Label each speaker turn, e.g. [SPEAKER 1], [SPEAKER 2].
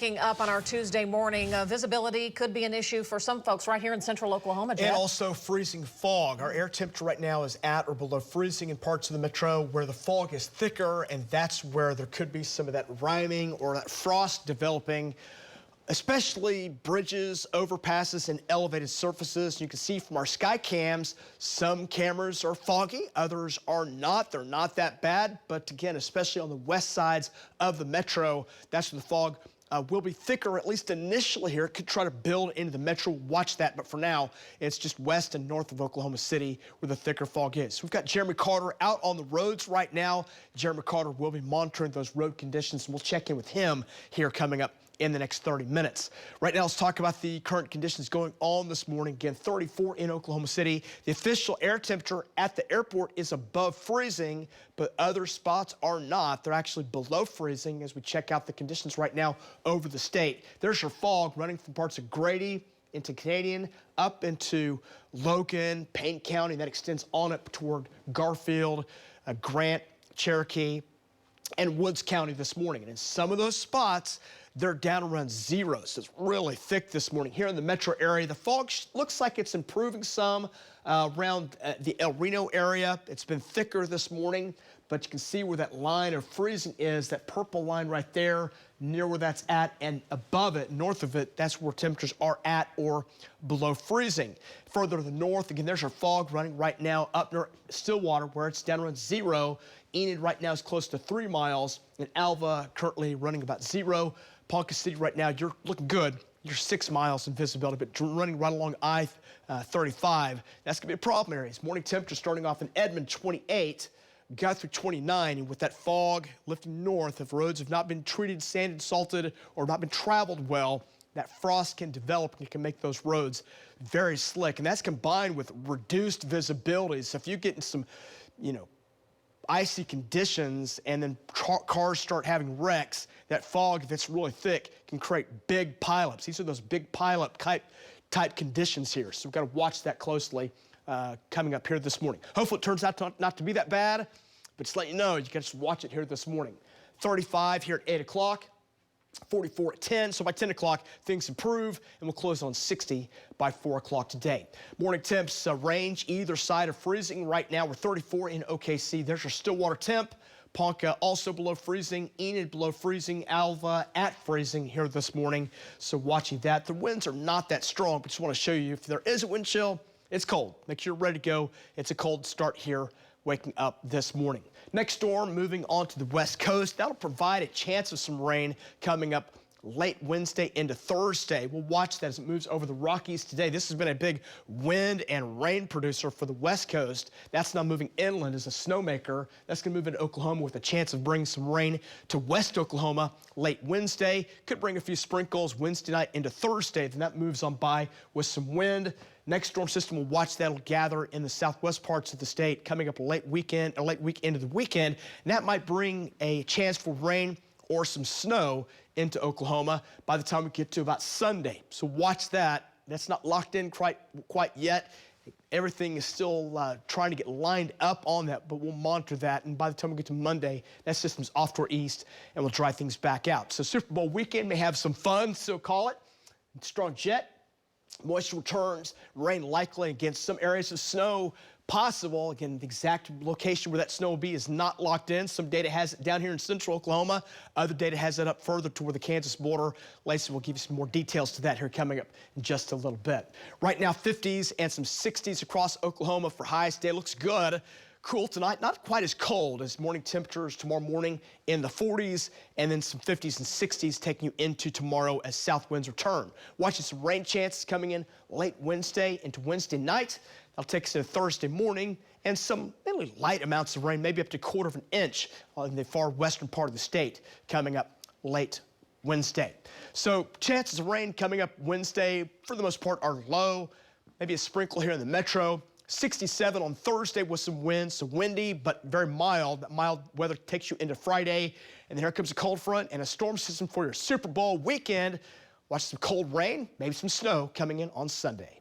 [SPEAKER 1] Up on our Tuesday morning, visibility could be an issue for some folks right here in central Oklahoma, Jeff.
[SPEAKER 2] And also freezing fog. Our air temperature right now is at or below freezing in parts of the metro where the fog is thicker, and that's where there could be some of that rime or that frost developing, especially bridges, overpasses, and elevated surfaces. You can see from our sky cams, some cameras are foggy, others are not. They're not that bad, but again, especially on the west sides of the metro, that's where the fog will be thicker, at least initially here. It could try to build into the metro. Watch that. But for now, it's just west and north of Oklahoma City where the thicker fog is. We've got Jeremy Carter out on the roads right now. Jeremy Carter will be monitoring those road conditions, and we'll check in with him here coming up in the next 30 minutes. Right now, let's talk about the current conditions going on this morning. Again, 34 in Oklahoma City. The official air temperature at the airport is above freezing, but other spots are not. They're actually below freezing as we check out the conditions right now over the state. There's your fog running from parts of Grady into Canadian, up into Logan, Payne County. That extends on up toward Garfield, Grant, Cherokee, and Woods County this morning. And in some of those spots, they're down around zero, so it's really thick this morning. Here in the metro area, the fog looks like it's improving some around the El Reno area. It's been thicker this morning, but you can see where that line of freezing is, that purple line right there, near where that's at, and above it, north of it, that's where temperatures are at or below freezing. Further to the north, again, there's our fog running right now up near Stillwater, where it's down around zero. Enid right now is close to 3 miles, and Alva currently running about zero. Ponca City right now, you're looking good. You're 6 miles in visibility, but running right along I-35. That's going to be a problem areas. Morning temperature starting off in Edmond, 28. Got through 29, and with that fog lifting north, if roads have not been treated, sanded, salted, or not been traveled well, that frost can develop and it can make those roads very slick. And that's combined with reduced visibility. So if you get in some, icy conditions and then cars start having wrecks, that fog, if it's really thick, can create big pileups. These are those big pileup type conditions here. So we've got to watch that closely coming up here this morning. Hopefully it turns out not to be that bad, but just let you know, you got to watch it here this morning. 35 here at 8 o'clock. 44 at 10, so by 10 o'clock, things improve, and we'll close on 60 by 4 o'clock today. Morning temps range either side of freezing. Right now, we're 34 in OKC. There's your Stillwater temp. Ponca also below freezing, Enid below freezing, Alva at freezing here this morning. So watching that. The winds are not that strong, but just want to show you if there is a wind chill, it's cold. Make sure you're ready to go. It's a cold start here waking up this morning. Next storm moving on to the west coast. That'll provide a chance of some rain coming up late Wednesday into Thursday. We'll watch that as it moves over the Rockies today. This has been a big wind and rain producer for the west coast. That's now moving inland as a snowmaker. That's going to move into Oklahoma with a chance of bringing some rain to west Oklahoma late Wednesday. Could bring a few sprinkles Wednesday night into Thursday. Then that moves on by with some wind. Next storm system, we'll watch that. Will gather in the southwest parts of the state coming up a late week into the weekend. And that might bring a chance for rain or some snow into Oklahoma by the time we get to about Sunday. So watch that. That's not locked in quite yet. Everything is still trying to get lined up on that, but we'll monitor that. And by the time we get to Monday, that system's off to our east and we'll dry things back out. So Super Bowl weekend may have some fun, so call it. Strong jet. Moisture returns, rain likely against some areas of snow possible. Again, the exact location where that snow will be is not locked in. Some data has it down here in central Oklahoma. Other data has it up further toward the Kansas border. Lacey will give you some more details to that here coming up in just a little bit. Right now, 50s and some 60s across Oklahoma for highs. Day looks good. Cool tonight, not quite as cold as morning temperatures tomorrow morning in the 40s, and then some 50s and 60s taking you into tomorrow as south winds return. Watching some rain chances coming in late Wednesday into Wednesday night. That'll take us into Thursday morning, and some mainly light amounts of rain, maybe up to a quarter of an inch in the far western part of the state coming up late Wednesday. So chances of rain coming up Wednesday for the most part are low, maybe a sprinkle here in the metro. 67 on Thursday with some wind, so windy but very mild. That mild weather takes you into Friday, and then here comes a cold front and a storm system for your Super Bowl weekend. Watch some cold rain, maybe some snow coming in on Sunday.